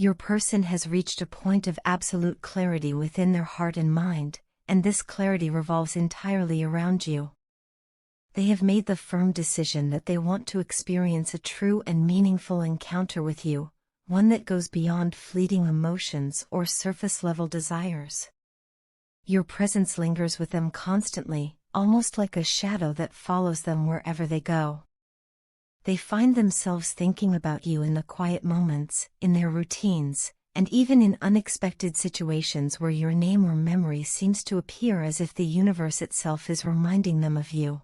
Your person has reached a point of absolute clarity within their heart and mind, and this clarity revolves entirely around you. They have made the firm decision that they want to experience a true and meaningful encounter with you, one that goes beyond fleeting emotions or surface-level desires. Your presence lingers with them constantly, almost like a shadow that follows them wherever they go. They find themselves thinking about you in the quiet moments, in their routines, and even in unexpected situations where your name or memory seems to appear as if the universe itself is reminding them of you.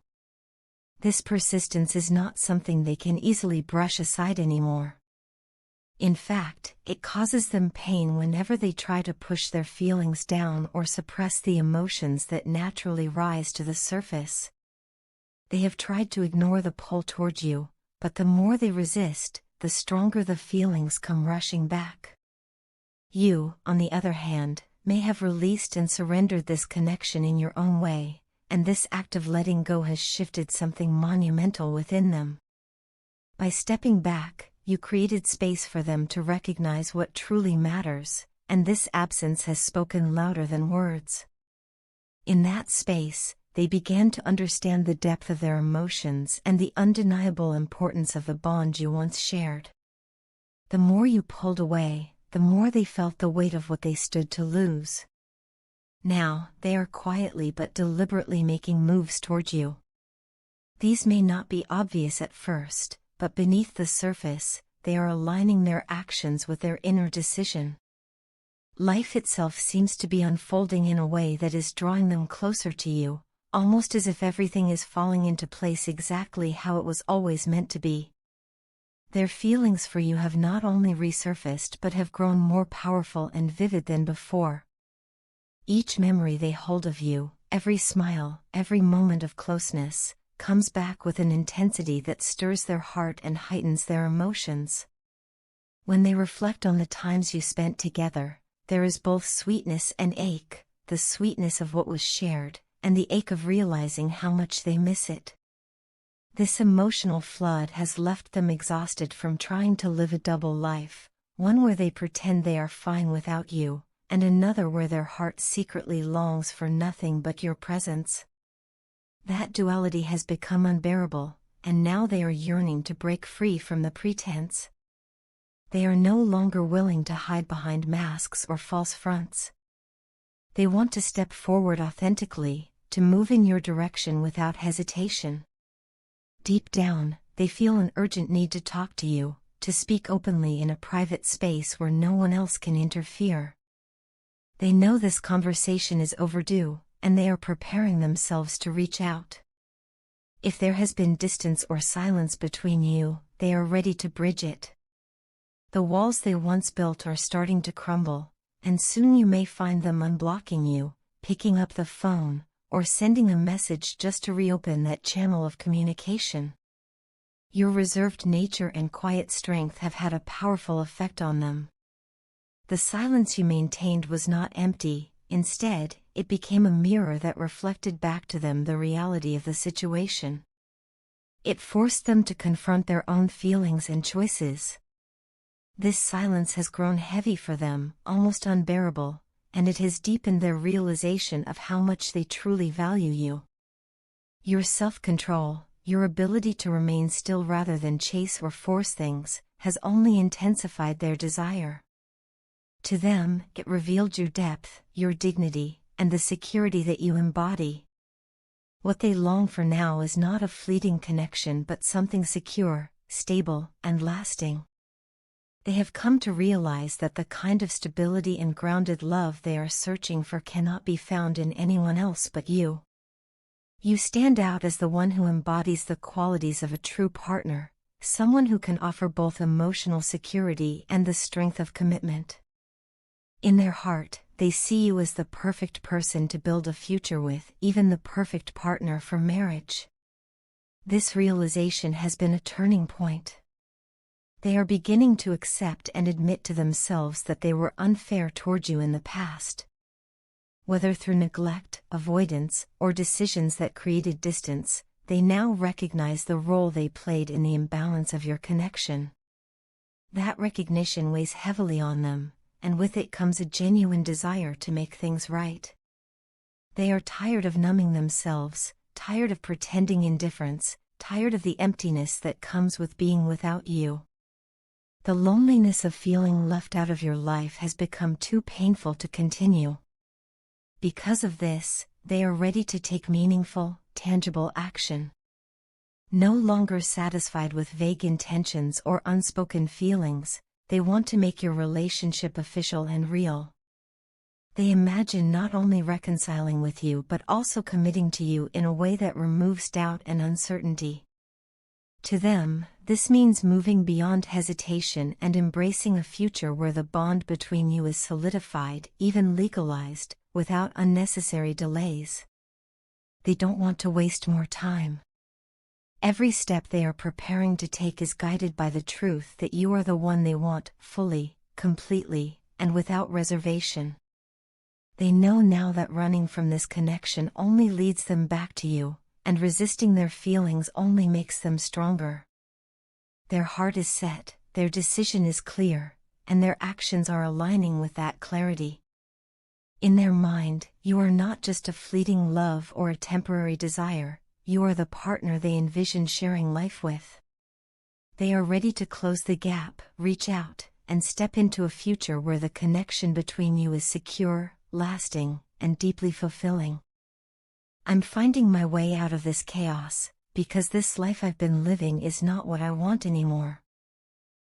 This persistence is not something they can easily brush aside anymore. In fact, it causes them pain whenever they try to push their feelings down or suppress the emotions that naturally rise to the surface. They have tried to ignore the pull toward you, but the more they resist, the stronger the feelings come rushing back. You, on the other hand, may have released and surrendered this connection in your own way, and this act of letting go has shifted something monumental within them. By stepping back, you created space for them to recognize what truly matters, and this absence has spoken louder than words. In that space, they began to understand the depth of their emotions and the undeniable importance of the bond you once shared. The more you pulled away, the more they felt the weight of what they stood to lose. Now, they are quietly but deliberately making moves toward you. These may not be obvious at first, but beneath the surface, they are aligning their actions with their inner decision. Life itself seems to be unfolding in a way that is drawing them closer to you, almost as if everything is falling into place exactly how it was always meant to be. Their feelings for you have not only resurfaced but have grown more powerful and vivid than before. Each memory they hold of you, every smile, every moment of closeness, comes back with an intensity that stirs their heart and heightens their emotions. When they reflect on the times you spent together, there is both sweetness and ache, the sweetness of what was shared, and the ache of realizing how much they miss it. This emotional flood has left them exhausted from trying to live a double life, one where they pretend they are fine without you, and another where their heart secretly longs for nothing but your presence. That duality has become unbearable, and now they are yearning to break free from the pretense. They are no longer willing to hide behind masks or false fronts. They want to step forward authentically, to move in your direction without hesitation. Deep down, they feel an urgent need to talk to you, to speak openly in a private space where no one else can interfere. They know this conversation is overdue, and they are preparing themselves to reach out. If there has been distance or silence between you, they are ready to bridge it. The walls they once built are starting to crumble, and soon you may find them unblocking you, picking up the phone, or sending a message just to reopen that channel of communication. Your reserved nature and quiet strength have had a powerful effect on them. The silence you maintained was not empty, instead, it became a mirror that reflected back to them the reality of the situation. It forced them to confront their own feelings and choices. This silence has grown heavy for them, almost unbearable, and it has deepened their realization of how much they truly value you. Your self-control, your ability to remain still rather than chase or force things, has only intensified their desire. To them, it revealed your depth, your dignity, and the security that you embody. What they long for now is not a fleeting connection but something secure, stable, and lasting. They have come to realize that the kind of stability and grounded love they are searching for cannot be found in anyone else but you. You stand out as the one who embodies the qualities of a true partner, someone who can offer both emotional security and the strength of commitment. In their heart, they see you as the perfect person to build a future with, even the perfect partner for marriage. This realization has been a turning point. They are beginning to accept and admit to themselves that they were unfair toward you in the past. Whether through neglect, avoidance, or decisions that created distance, they now recognize the role they played in the imbalance of your connection. That recognition weighs heavily on them, and with it comes a genuine desire to make things right. They are tired of numbing themselves, tired of pretending indifference, tired of the emptiness that comes with being without you. The loneliness of feeling left out of your life has become too painful to continue. Because of this, they are ready to take meaningful, tangible action. No longer satisfied with vague intentions or unspoken feelings, they want to make your relationship official and real. They imagine not only reconciling with you but also committing to you in a way that removes doubt and uncertainty. To them, this means moving beyond hesitation and embracing a future where the bond between you is solidified, even legalized, without unnecessary delays. They don't want to waste more time. Every step they are preparing to take is guided by the truth that you are the one they want, fully, completely, and without reservation. They know now that running from this connection only leads them back to you, and resisting their feelings only makes them stronger. Their heart is set, their decision is clear, and their actions are aligning with that clarity. In their mind, you are not just a fleeting love or a temporary desire, you are the partner they envision sharing life with. They are ready to close the gap, reach out, and step into a future where the connection between you is secure, lasting, and deeply fulfilling. I'm finding my way out of this chaos, because this life I've been living is not what I want anymore.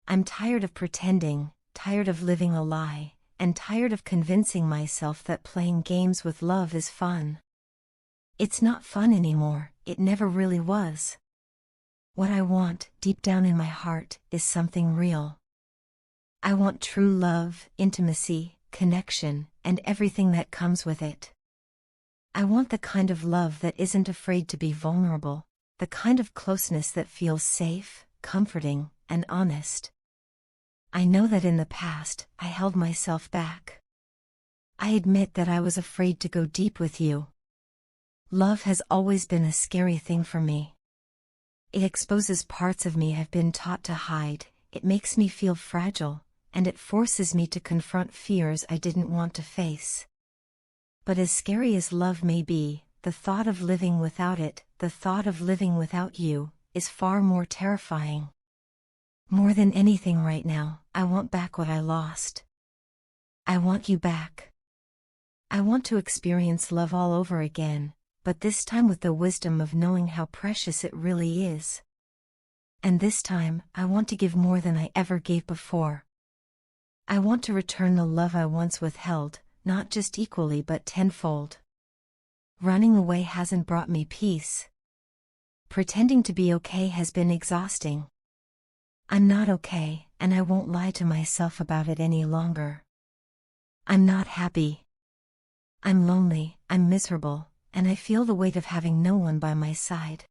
I'm tired of pretending, tired of living a lie, and tired of convincing myself that playing games with love is fun. It's not fun anymore, it never really was. What I want, deep down in my heart, is something real. I want true love, intimacy, connection, and everything that comes with it. I want the kind of love that isn't afraid to be vulnerable, the kind of closeness that feels safe, comforting, and honest. I know that in the past, I held myself back. I admit that I was afraid to go deep with you. Love has always been a scary thing for me. It exposes parts of me I've been taught to hide, it makes me feel fragile, and it forces me to confront fears I didn't want to face. But as scary as love may be, the thought of living without it, the thought of living without you, is far more terrifying. More than anything right now, I want back what I lost. I want you back. I want to experience love all over again, but this time with the wisdom of knowing how precious it really is. And this time, I want to give more than I ever gave before. I want to return the love I once withheld, not just equally but tenfold. Running away hasn't brought me peace. Pretending to be okay has been exhausting. I'm not okay, and I won't lie to myself about it any longer. I'm not happy. I'm lonely, I'm miserable, and I feel the weight of having no one by my side.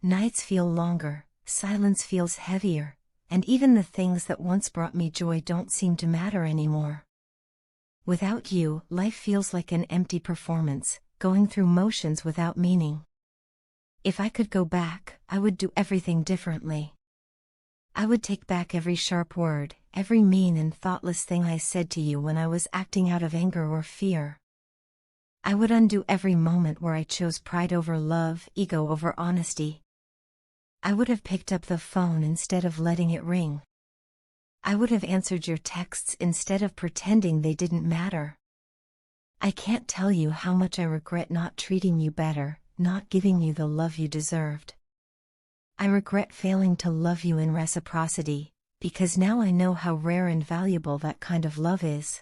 Nights feel longer, silence feels heavier, and even the things that once brought me joy don't seem to matter anymore. Without you, life feels like an empty performance, going through motions without meaning. If I could go back, I would do everything differently. I would take back every sharp word, every mean and thoughtless thing I said to you when I was acting out of anger or fear. I would undo every moment where I chose pride over love, ego over honesty. I would have picked up the phone instead of letting it ring. I would have answered your texts instead of pretending they didn't matter. I can't tell you how much I regret not treating you better, not giving you the love you deserved. I regret failing to love you in reciprocity, because now I know how rare and valuable that kind of love is.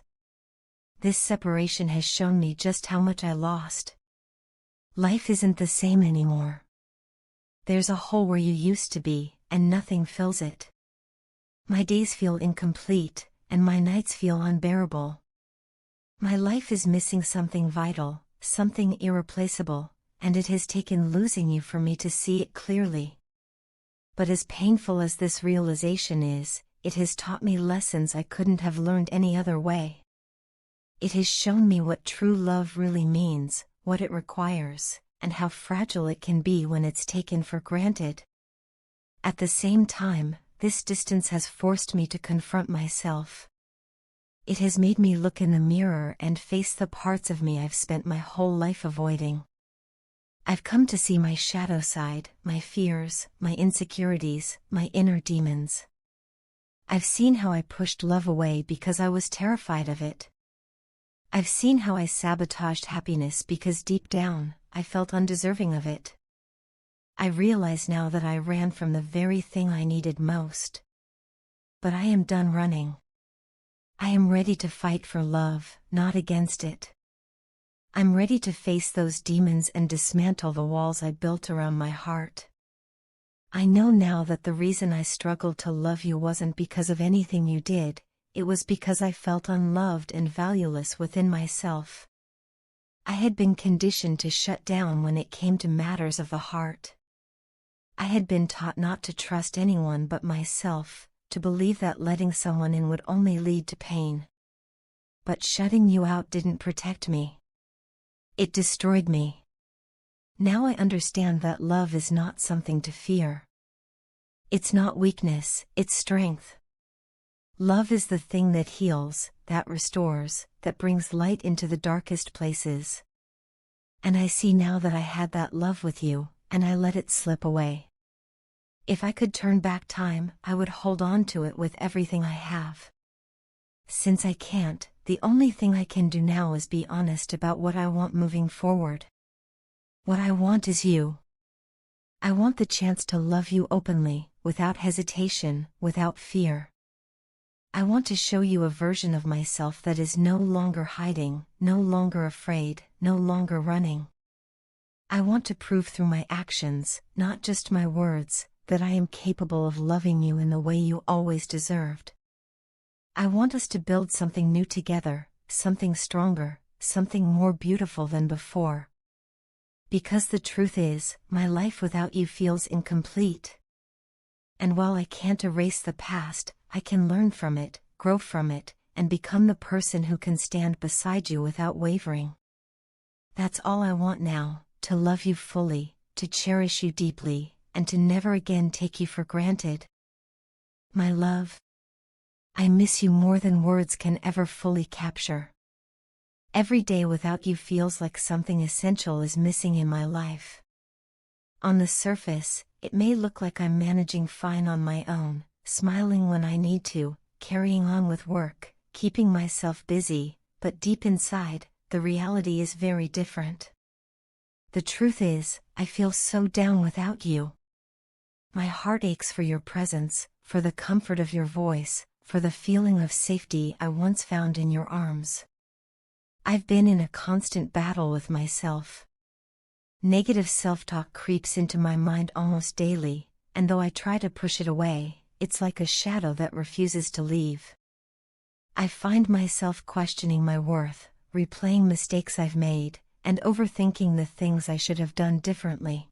This separation has shown me just how much I lost. Life isn't the same anymore. There's a hole where you used to be, and nothing fills it. My days feel incomplete, and my nights feel unbearable. My life is missing something vital, something irreplaceable, and it has taken losing you for me to see it clearly. But as painful as this realization is, it has taught me lessons I couldn't have learned any other way. It has shown me what true love really means, what it requires, and how fragile it can be when it's taken for granted. At the same time, this distance has forced me to confront myself. It has made me look in the mirror and face the parts of me I've spent my whole life avoiding. I've come to see my shadow side, my fears, my insecurities, my inner demons. I've seen how I pushed love away because I was terrified of it. I've seen how I sabotaged happiness because deep down, I felt undeserving of it. I realize now that I ran from the very thing I needed most. But I am done running. I am ready to fight for love, not against it. I'm ready to face those demons and dismantle the walls I built around my heart. I know now that the reason I struggled to love you wasn't because of anything you did, it was because I felt unloved and valueless within myself. I had been conditioned to shut down when it came to matters of the heart. I had been taught not to trust anyone but myself, to believe that letting someone in would only lead to pain. But shutting you out didn't protect me. It destroyed me. Now I understand that love is not something to fear. It's not weakness, it's strength. Love is the thing that heals, that restores, that brings light into the darkest places. And I see now that I had that love with you, and I let it slip away. If I could turn back time, I would hold on to it with everything I have. Since I can't, the only thing I can do now is be honest about what I want moving forward. What I want is you. I want the chance to love you openly, without hesitation, without fear. I want to show you a version of myself that is no longer hiding, no longer afraid, no longer running. I want to prove through my actions, not just my words, that I am capable of loving you in the way you always deserved. I want us to build something new together, something stronger, something more beautiful than before. Because the truth is, my life without you feels incomplete. And while I can't erase the past, I can learn from it, grow from it, and become the person who can stand beside you without wavering. That's all I want now, to love you fully, to cherish you deeply, and to never again take you for granted. My love, I miss you more than words can ever fully capture. Every day without you feels like something essential is missing in my life. On the surface, it may look like I'm managing fine on my own, smiling when I need to, carrying on with work, keeping myself busy, but deep inside, the reality is very different. The truth is, I feel so down without you. My heart aches for your presence, for the comfort of your voice, for the feeling of safety I once found in your arms. I've been in a constant battle with myself. Negative self-talk creeps into my mind almost daily, and though I try to push it away, it's like a shadow that refuses to leave. I find myself questioning my worth, replaying mistakes I've made, and overthinking the things I should have done differently.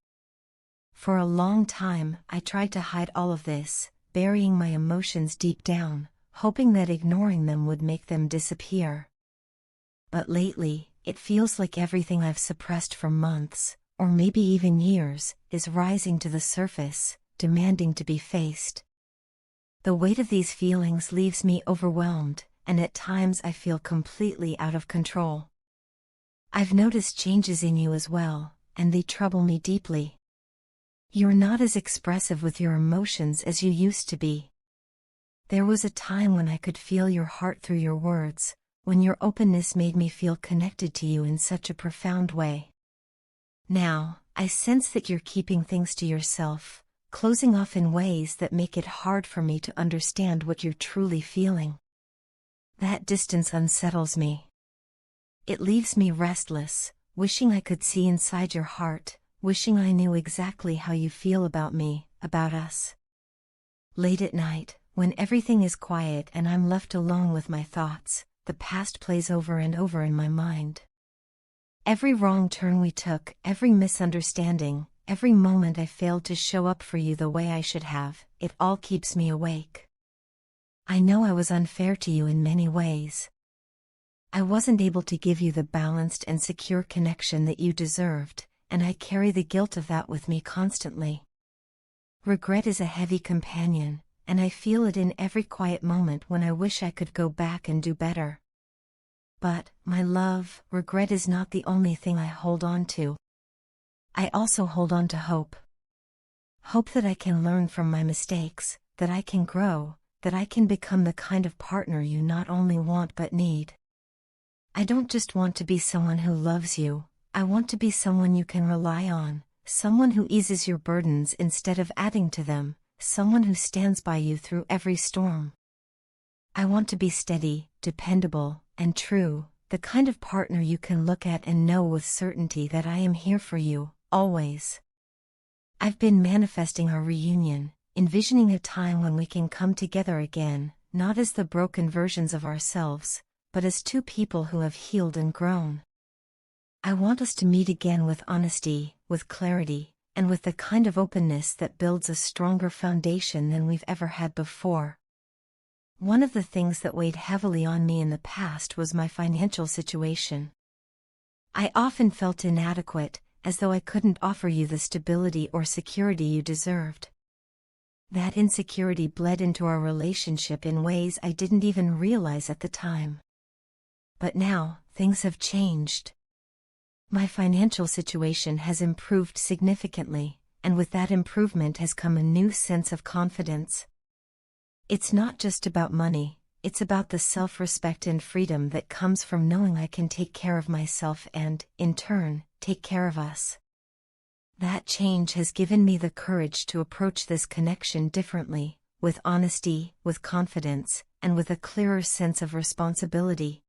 For a long time, I tried to hide all of this, burying my emotions deep down, hoping that ignoring them would make them disappear. But lately, it feels like everything I've suppressed for months, or maybe even years, is rising to the surface, demanding to be faced. The weight of these feelings leaves me overwhelmed, and at times I feel completely out of control. I've noticed changes in you as well, and they trouble me deeply. You're not as expressive with your emotions as you used to be. There was a time when I could feel your heart through your words, when your openness made me feel connected to you in such a profound way. Now, I sense that you're keeping things to yourself, closing off in ways that make it hard for me to understand what you're truly feeling. That distance unsettles me. It leaves me restless, wishing I could see inside your heart, wishing I knew exactly how you feel about me, about us. Late at night, when everything is quiet and I'm left alone with my thoughts, the past plays over and over in my mind. Every wrong turn we took, every misunderstanding, every moment I failed to show up for you the way I should have, it all keeps me awake. I know I was unfair to you in many ways. I wasn't able to give you the balanced and secure connection that you deserved, and I carry the guilt of that with me constantly. Regret is a heavy companion, and I feel it in every quiet moment when I wish I could go back and do better. But, my love, regret is not the only thing I hold on to. I also hold on to hope. Hope that I can learn from my mistakes, that I can grow, that I can become the kind of partner you not only want but need. I don't just want to be someone who loves you, I want to be someone you can rely on, someone who eases your burdens instead of adding to them, someone who stands by you through every storm. I want to be steady, dependable, and true, the kind of partner you can look at and know with certainty that I am here for you, always. I've been manifesting our reunion, envisioning a time when we can come together again, not as the broken versions of ourselves, but as two people who have healed and grown. I want us to meet again with honesty, with clarity, and with the kind of openness that builds a stronger foundation than we've ever had before. One of the things that weighed heavily on me in the past was my financial situation. I often felt inadequate, as though I couldn't offer you the stability or security you deserved. That insecurity bled into our relationship in ways I didn't even realize at the time. But now, things have changed. My financial situation has improved significantly, and with that improvement has come a new sense of confidence. It's not just about money, it's about the self-respect and freedom that comes from knowing I can take care of myself and, in turn, take care of us. That change has given me the courage to approach this connection differently, with honesty, with confidence, and with a clearer sense of responsibility.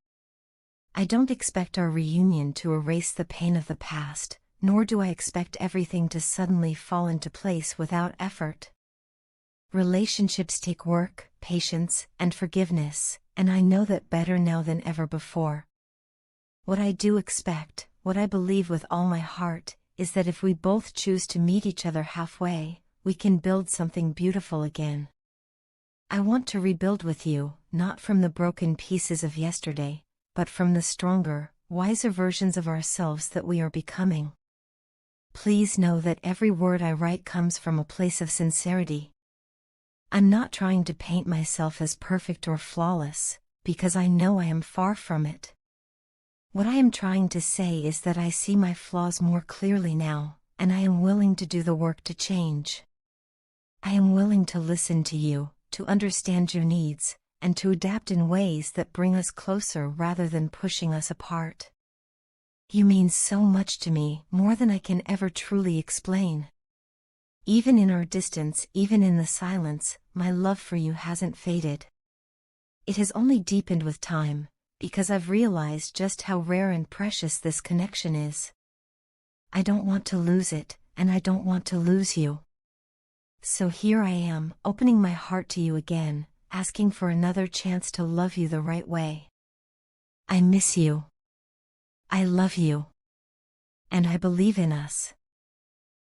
I don't expect our reunion to erase the pain of the past, nor do I expect everything to suddenly fall into place without effort. Relationships take work, patience, and forgiveness, and I know that better now than ever before. What I do expect, what I believe with all my heart, is that if we both choose to meet each other halfway, we can build something beautiful again. I want to rebuild with you, not from the broken pieces of yesterday, but from the stronger, wiser versions of ourselves that we are becoming. Please know that every word I write comes from a place of sincerity. I'm not trying to paint myself as perfect or flawless, because I know I am far from it. What I am trying to say is that I see my flaws more clearly now, and I am willing to do the work to change. I am willing to listen to you, to understand your needs, and to adapt in ways that bring us closer rather than pushing us apart. You mean so much to me, more than I can ever truly explain. Even in our distance, even in the silence, my love for you hasn't faded. It has only deepened with time, because I've realized just how rare and precious this connection is. I don't want to lose it, and I don't want to lose you. So here I am, opening my heart to you again, asking for another chance to love you the right way. I miss you. I love you. And I believe in us.